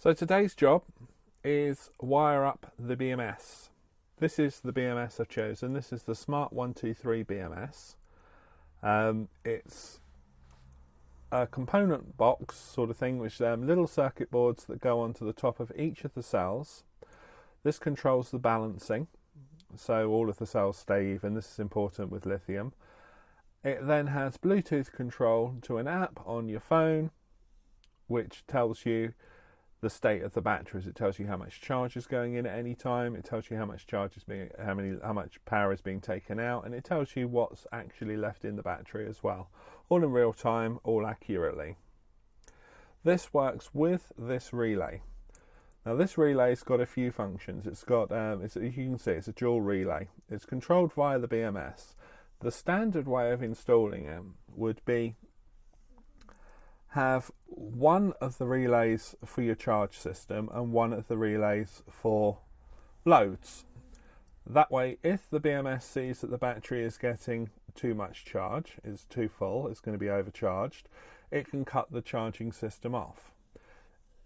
So today's job is wire up the BMS. This is the BMS I've chosen. This is the Smart 123 BMS. It's a component box sort of thing, which little circuit boards that go onto the top of each of the cells. This controls the balancing, so all of the cells stay even. This is important with lithium. It then has Bluetooth control to an app on your phone, which tells you the state of the batteries. It tells you how much charge is going in at any time. It tells you how much charge is being, how much power is being taken out, and it tells you what's actually left in the battery as well. All in real time, all accurately. This works with this relay. Now this relay's got a few functions. It's got, as you can see, it's a dual relay. It's controlled via the BMS. The standard way of installing it would be have one of the relays for your charge system and one of the relays for loads. That way, if the BMS sees that the battery is getting too much charge, is too full, it's going to be overcharged, it can cut the charging system off.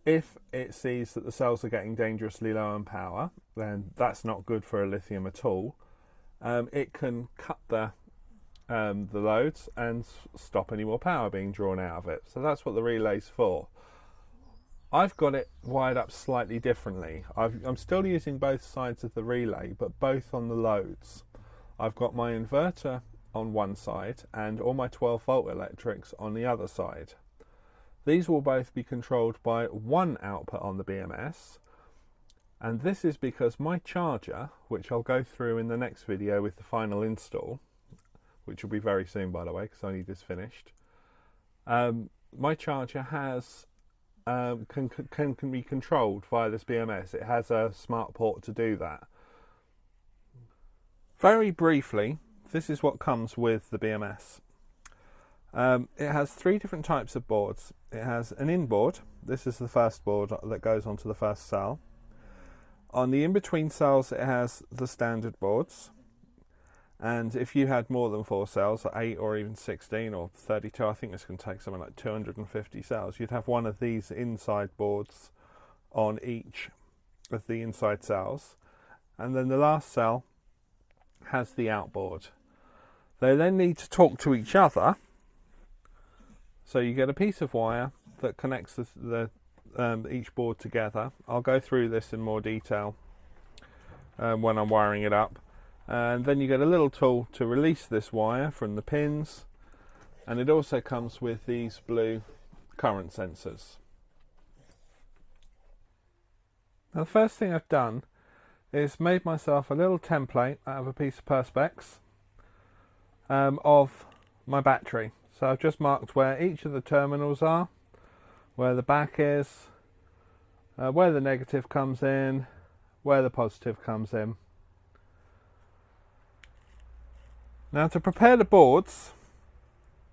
If it sees that the cells are getting dangerously low on power, then that's not good for a lithium at all. It can cut the loads and stop any more power being drawn out of it. So that's what the relay's for. I've got it wired up slightly differently. I'm still using both sides of the relay, but both on the loads. I've got my inverter on one side and all my 12-volt electrics on the other side. These will both be controlled by one output on the BMS, and this is because my charger, which I'll go through in the next video with the final install, which will be very soon, by the way, because I need this finished. My charger has can be controlled via this BMS. It has a smart port to do that. Very briefly, this is what comes with the BMS. It has three different types of boards. It has an in-board. This is the first board that goes onto the first cell. On the in-between cells, it has the standard boards. And if you had more than 4 cells, 8 or even 16 or 32, I think this can take something like 250 cells, you'd have one of these inside boards on each of the inside cells. And then the last cell has the outboard. They then need to talk to each other. So you get a piece of wire that connects each board together. I'll go through this in more detail when I'm wiring it up. And then you get a little tool to release this wire from the pins, and it also comes with these blue current sensors. Now the first thing I've done is made myself a little template out of a piece of Perspex of my battery. So I've just marked where each of the terminals are, where the back is, where the negative comes in, where the positive comes in. Now to prepare the boards,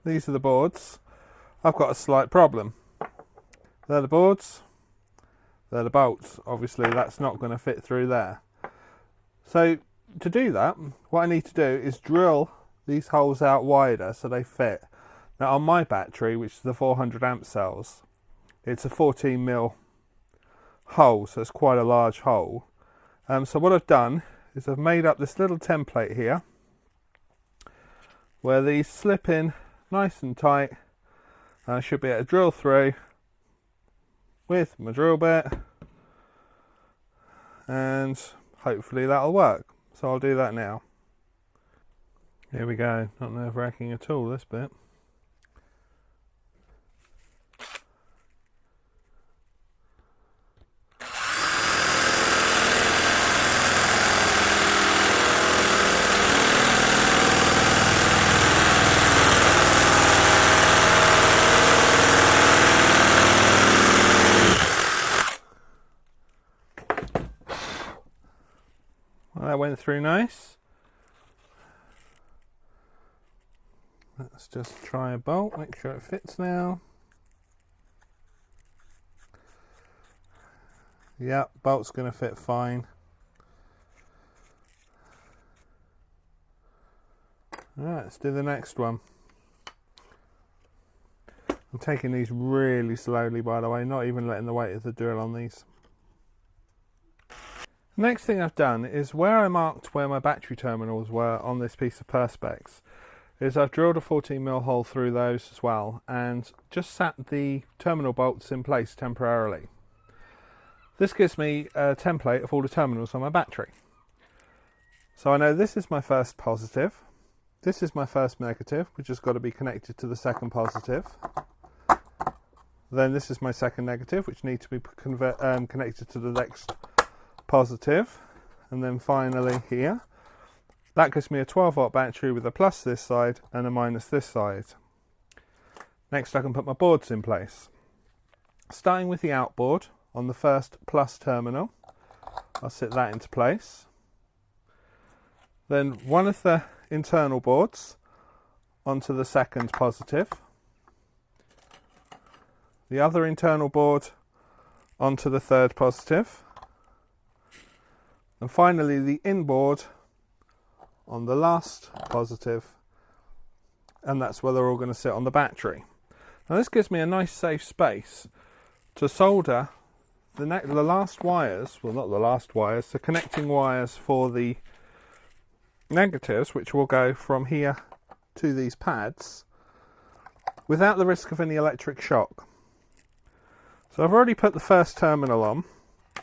these are the boards, I've got a slight problem. They're the boards, they're the bolts. Obviously that's not going to fit through there. So to do that, what I need to do is drill these holes out wider so they fit. Now on my battery, which is the 400 amp cells, it's a 14mm hole, so it's quite a large hole. So what I've done is I've made up this little template here, where these slip in nice and tight, and I should be able to drill through with my drill bit, and hopefully that'll work. So I'll do that now. Here we go, not nerve-wracking at all, this bit. Well, that went through nice. Let's just try a bolt, make sure it fits now. Yep, bolt's going to fit fine. Alright, let's do the next one. I'm taking these really slowly, by the way, not even letting the weight of the drill on these. Next thing I've done is where I marked where my battery terminals were on this piece of Perspex, is I've drilled a 14mm hole through those as well and just sat the terminal bolts in place temporarily. This gives me a template of all the terminals on my battery. So I know this is my first positive, this is my first negative, which has got to be connected to the second positive. Then this is my second negative, which needs to be connected to the next positive. And then finally here, that gives me a 12-volt battery with a plus this side and a minus this side. Next I can put my boards in place. Starting with the outboard on the first plus terminal, I'll sit that into place. Then one of the internal boards onto the second positive. The other internal board onto the third positive. And finally the inboard on the last positive, and that's where they're all going to sit on the battery. Now this gives me a nice safe space to solder the last wires, well not the last wires, the connecting wires for the negatives, which will go from here to these pads without the risk of any electric shock. So I've already put the first terminal on, so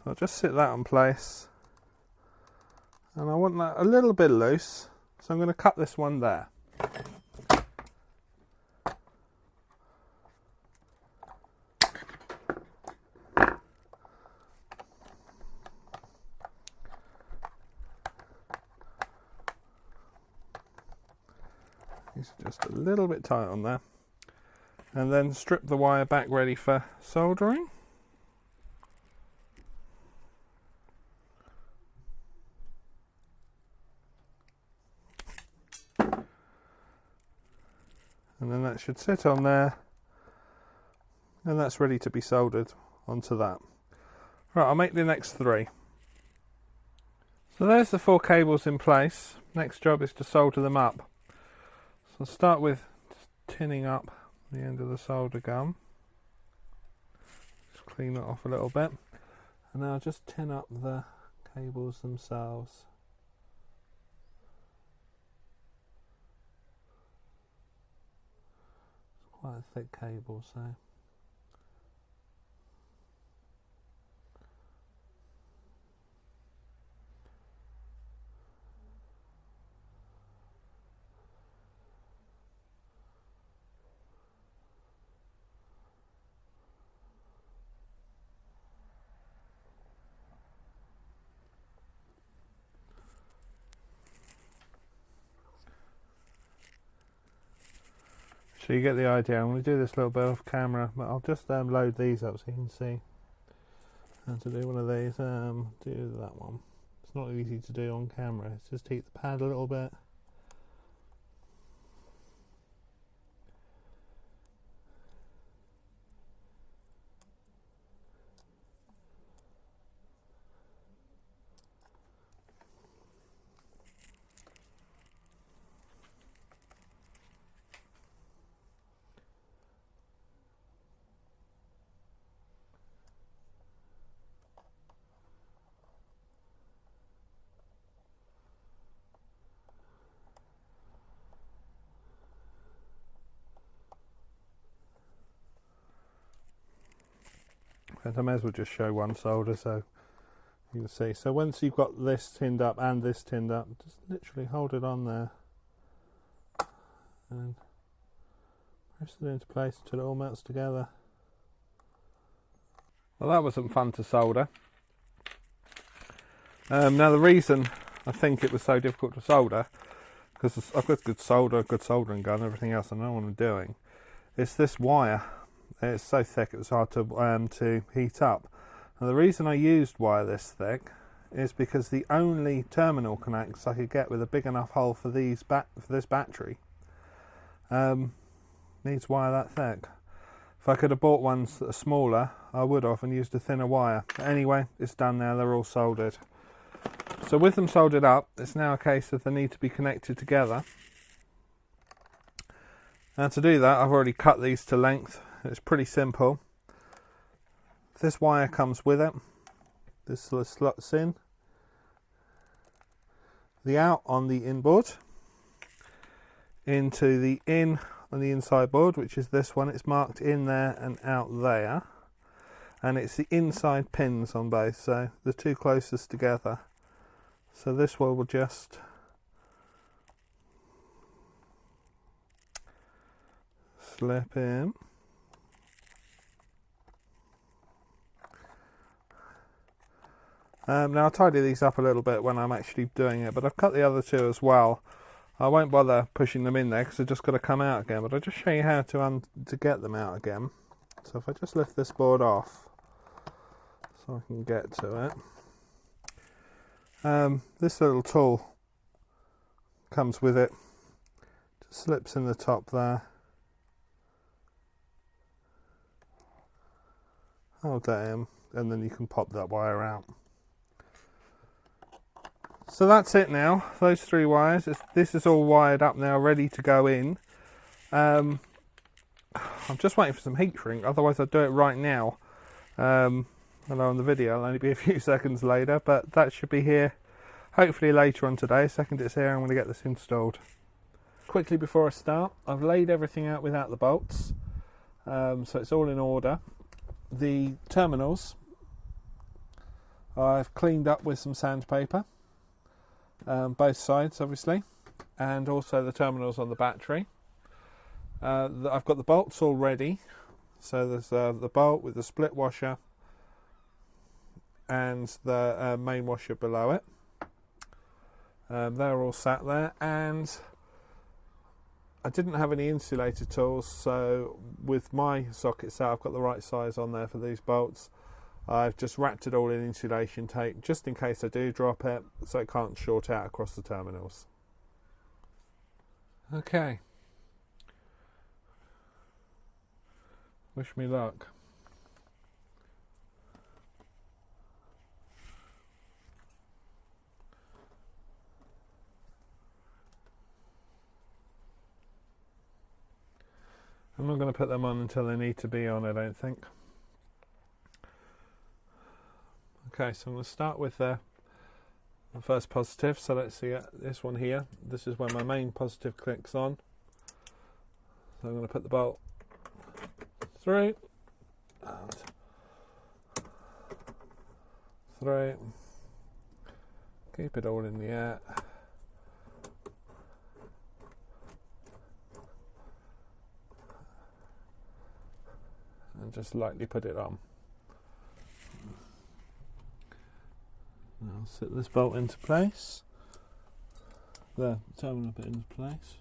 I'll just sit that in place, and I want that a little bit loose, so I'm going to cut this one there. It's just a little bit tight on there. And then strip the wire back ready for soldering. And then that should sit on there, and that's ready to be soldered onto that. Right, I'll make the next three. So there's the 4 cables in place. Next job is to solder them up. So I'll start with just tinning up the end of the solder gun. Just clean it off a little bit. And now I'll just tin up the cables themselves. It's quite a thick cable, so you get the idea. I'm going to do this a little bit off camera, but I'll just load these up so you can see how to do one of these. Do that one. It's not easy to do on camera. It's just heat the pad a little bit. And I may as well just show one solder so you can see. So once you've got this tinned up and this tinned up, just literally hold it on there and press it into place until it all melts together. Well, that wasn't fun to solder. Now the reason I think it was so difficult to solder, because I've got good solder, good soldering gun, everything else, I know what I'm doing, is this wire. It's so thick it was hard to heat up. And the reason I used wire this thick is because the only terminal connects I could get with a big enough hole for this battery needs wire that thick. If I could have bought ones that are smaller, I would have and used a thinner wire. But anyway, it's done now, they're all soldered. So with them soldered up, it's now a case of they need to be connected together. Now to do that, I've already cut these to length. It's pretty simple. This wire comes with it. This slots in. The out on the inboard into the in on the inside board, which is this one. It's marked in there and out there, and it's the inside pins on both, so the two closest together. So this one will just slip in. Now I'll tidy these up a little bit when I'm actually doing it, but I've cut the other two as well. I won't bother pushing them in there because they've just got to come out again, but I'll just show you how to get them out again. So if I just lift this board off so I can get to it. This little tool comes with it. Just slips in the top there. Hold that in, and then you can pop that wire out. So that's it now, those three wires. This is all wired up now, ready to go in. I'm just waiting for some heat shrink, otherwise I'd do it right now. Hello on the video, it'll only be a few seconds later, but that should be here hopefully later on today. Second it's here, I'm going to get this installed. Quickly before I start, I've laid everything out without the bolts, so it's all in order. The terminals I've cleaned up with some sandpaper. Both sides obviously, and also the terminals on the battery. I've got the bolts all ready, so there's the bolt with the split washer and the main washer below it. They're all sat there, and I didn't have any insulator tools, so with my socket set I've got the right size on there for these bolts. I've just wrapped it all in insulation tape just in case I do drop it, so it can't short out across the terminals. Okay. Wish me luck. I'm not going to put them on until they need to be on, I don't think. Okay, so I'm going to start with the first positive. So let's see this one here. This is where my main positive clicks on. So I'm going to put the bolt through and through. Keep it all in the air. And just lightly put it on. I'll set this bolt into place. The terminal bit into place.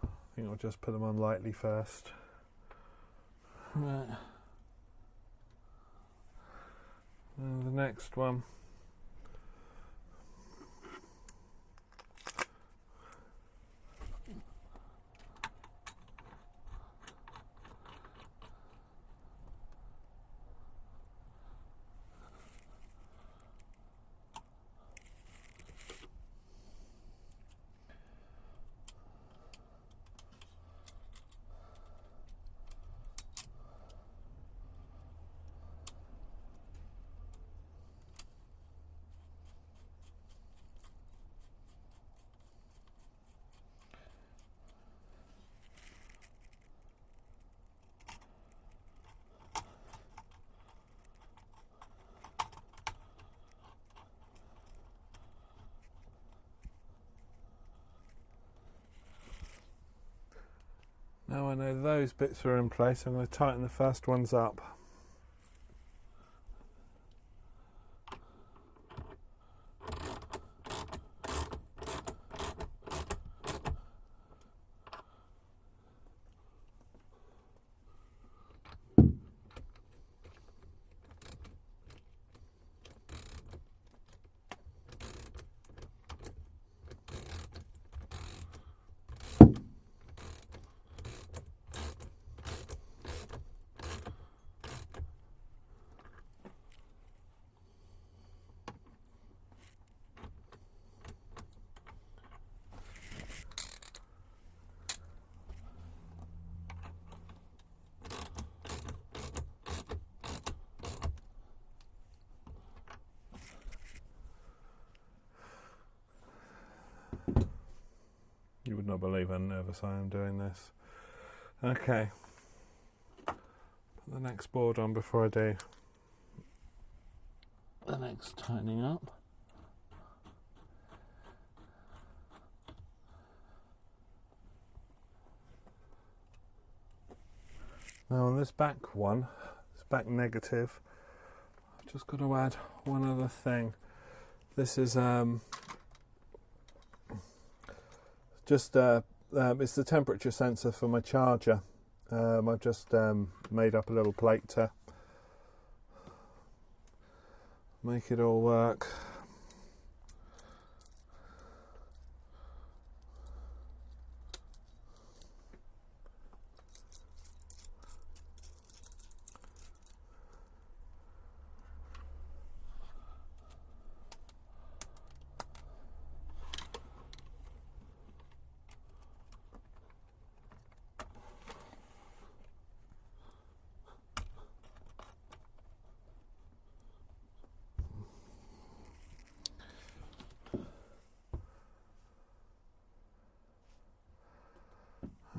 I think I'll just put them on lightly first. Right. And the next one. Now I know those bits are in place, I'm going to tighten the first ones up. You would not believe how nervous I am doing this. Okay. Put the next board on before I do the next tightening up. Now on this back one, this back negative, I've just got to add one other thing. This is just it's the temperature sensor for my charger. I've just made up a little plate to make it all work.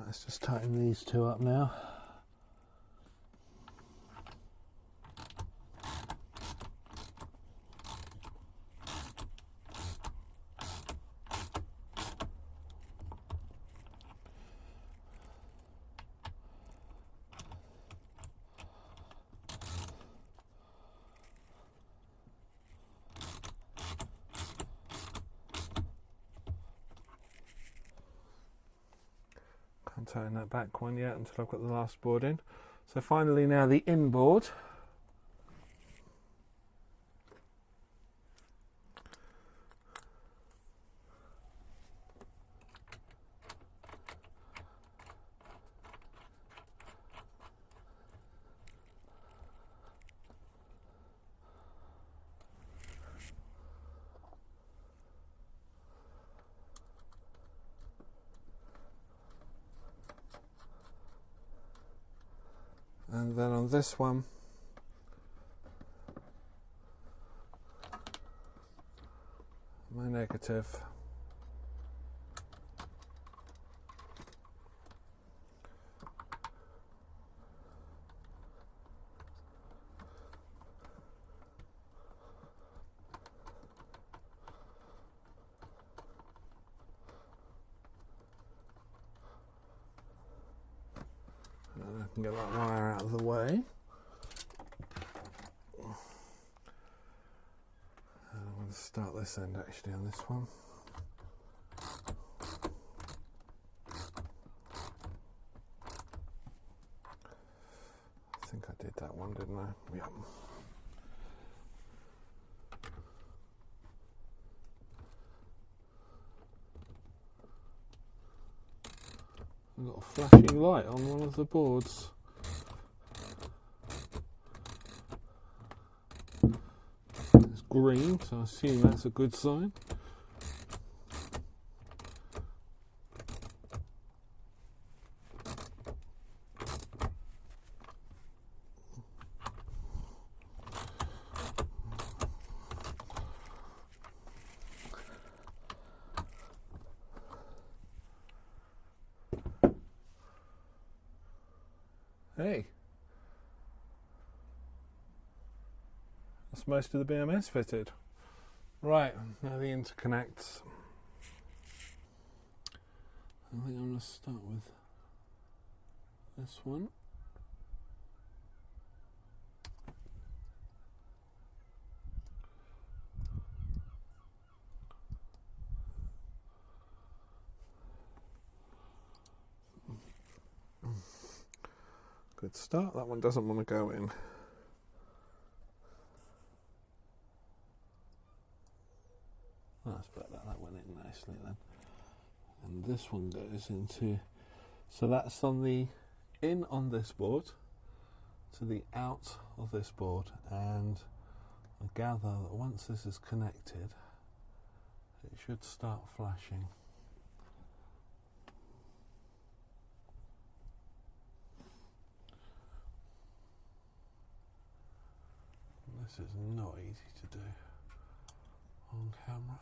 Let's just tighten these two up now. Can't tighten that back one yet until I've got the last board in. So finally now the inboard. And then on this one, my negative. And I can get that wire out of the way. And I'm going to start this end actually on this one. I think I did that one, didn't I? Yep. I've got a flashing light on one of the boards. It's green, so I assume that's a good sign. Hey, that's most of the BMS fitted. Right, now the interconnects. I think I'm going to start with this one. Good start. That one doesn't want to go in. That's better. That went in nicely then. And this one goes into, so that's on the in on this board to the out of this board, and I gather that once this is connected it should start flashing. This is not easy to do on camera.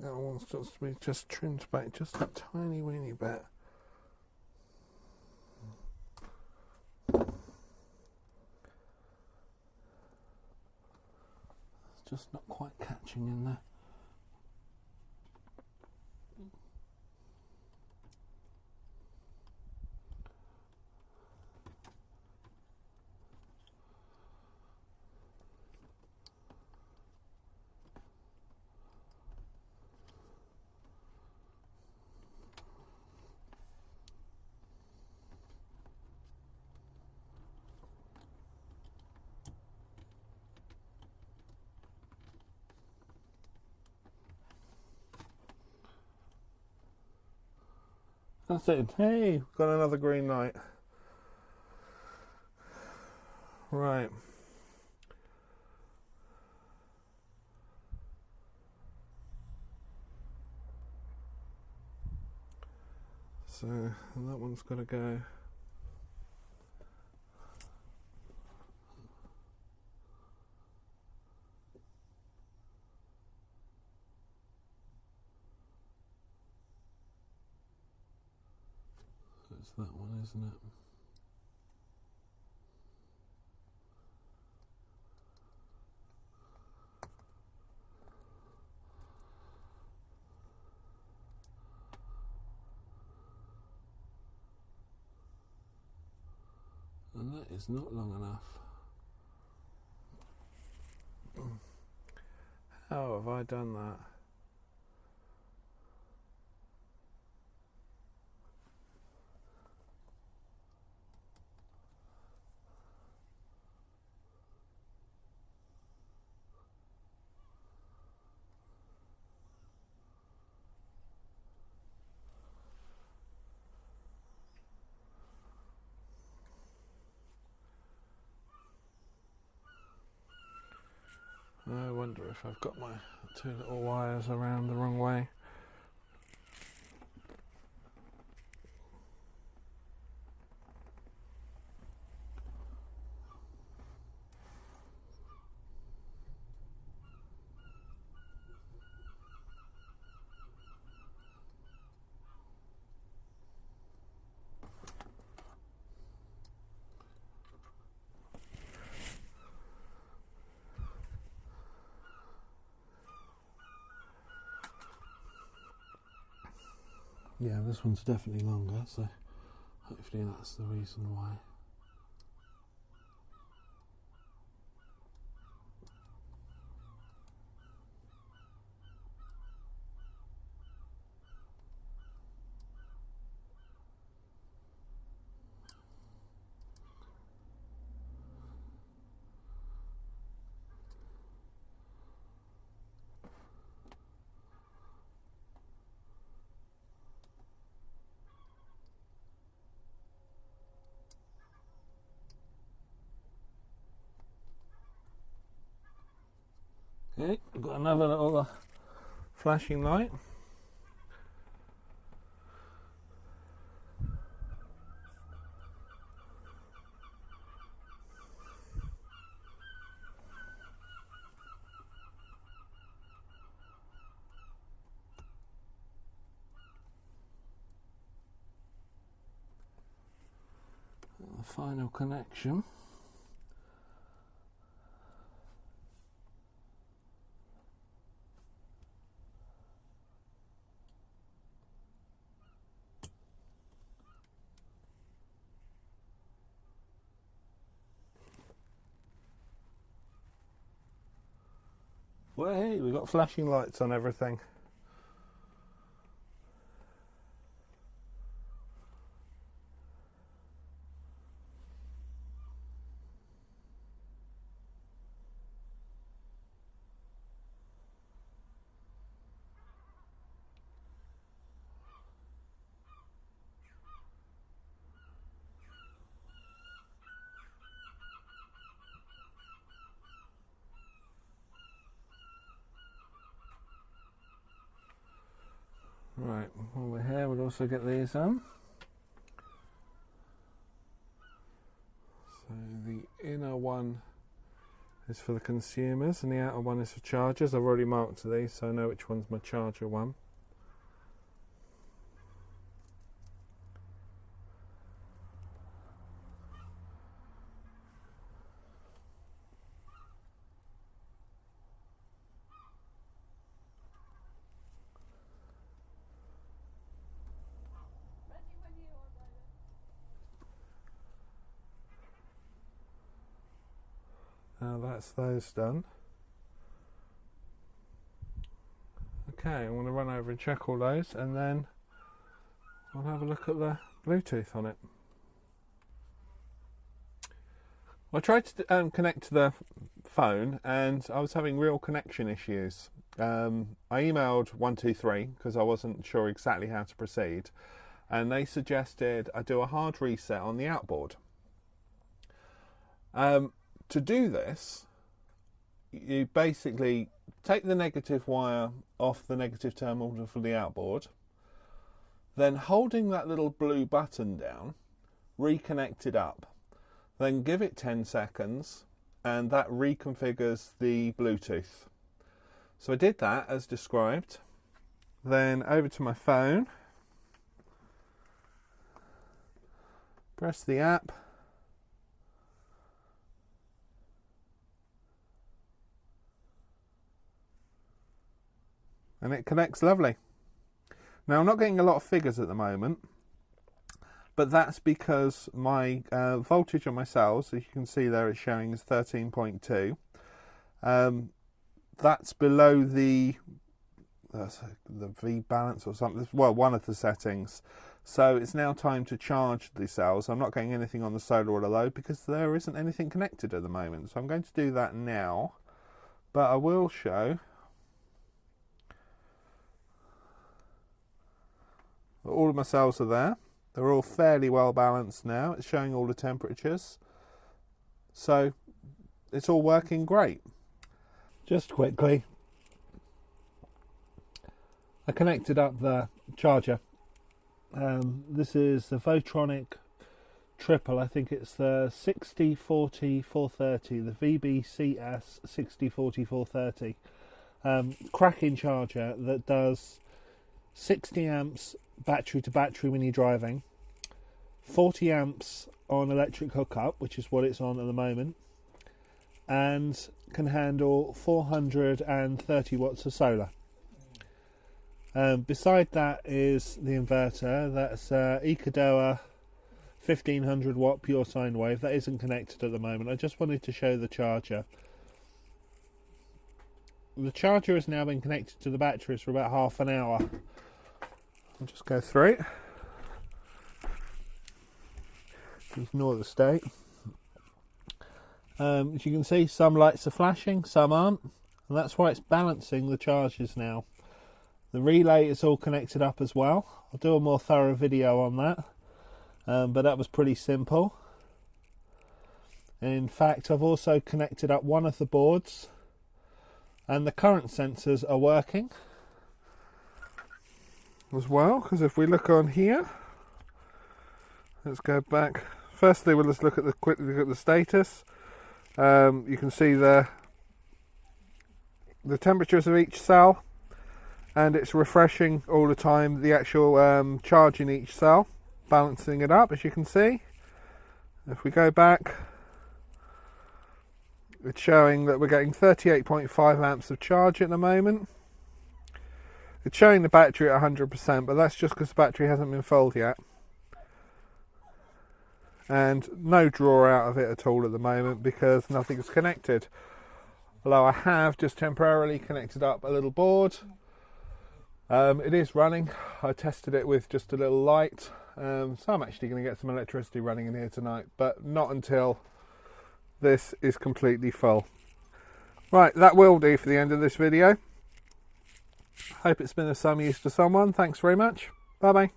think that one's just to be just trimmed back just a tiny weeny bit. It's just not quite catching in there. That's it. Hey, we've got another green light. Right. So, and that one's got to go. It's that one, isn't it? And that is not long enough. How have I done that? I wonder if I've got my two little wires around the wrong way. Yeah, this one's definitely longer, so hopefully that's the reason why. Okay, we've got another little flashing light. The final connection. Well, hey, we've got flashing lights on everything. Right, while we're here, we'll also get these on. So the inner one is for the consumers and the outer one is for chargers. I've already marked these so I know which one's my charger one. Now that's those done. Okay, I'm going to run over and check all those and then I'll have a look at the Bluetooth on it. I tried to connect to the phone and I was having real connection issues. I emailed 123 because I wasn't sure exactly how to proceed, and they suggested I do a hard reset on the outboard. To do this, you basically take the negative wire off the negative terminal for the outboard, then holding that little blue button down, reconnect it up, then give it 10 seconds and that reconfigures the Bluetooth. So I did that as described, then over to my phone, press the app, and it connects lovely. Now I'm not getting a lot of figures at the moment, but that's because my voltage on my cells, as you can see there, it's showing is 13.2. That's below the V balance or something, well, one of the settings. So it's now time to charge the cells. I'm not getting anything on the solar or the load because there isn't anything connected at the moment. So I'm going to do that now, but I will show all of my cells are there. They're all fairly well balanced now. It's showing all the temperatures. So it's all working great. Just quickly, I connected up the charger. This is the Votronic triple. I think it's the 6040-430, the VBCS 6040-430. Cracking charger that does 60 amps battery to battery when you're driving, 40 amps on electric hookup, which is what it's on at the moment, and can handle 430 watts of solar. Beside that is the inverter. That's Ecodoa 1500 watt pure sine wave. That isn't connected at the moment. I just wanted to show the charger. The charger has now been connected to the batteries for about half an hour. I'll just go through it. Ignore the state. As you can see, some lights are flashing, some aren't, and that's why it's balancing the charges now. The relay is all connected up as well. I'll do a more thorough video on that, but that was pretty simple. In fact, I've also connected up one of the boards, and the current sensors are working as well, because if we look on here, let's go back. Firstly, we'll just quickly look at the status. You can see the temperatures of each cell, and it's refreshing all the time the actual charge in each cell, balancing it up, as you can see. If we go back, it's showing that we're getting 38.5 amps of charge at the moment. It's showing the battery at 100%, but that's just because the battery hasn't been filled yet. And no draw out of it at all at the moment because nothing's connected. Although I have just temporarily connected up a little board. It is running. I tested it with just a little light. So I'm actually going to get some electricity running in here tonight, but not until this is completely full. Right, that will do for the end of this video. Hope it's been of some use to someone. Thanks very much. Bye bye.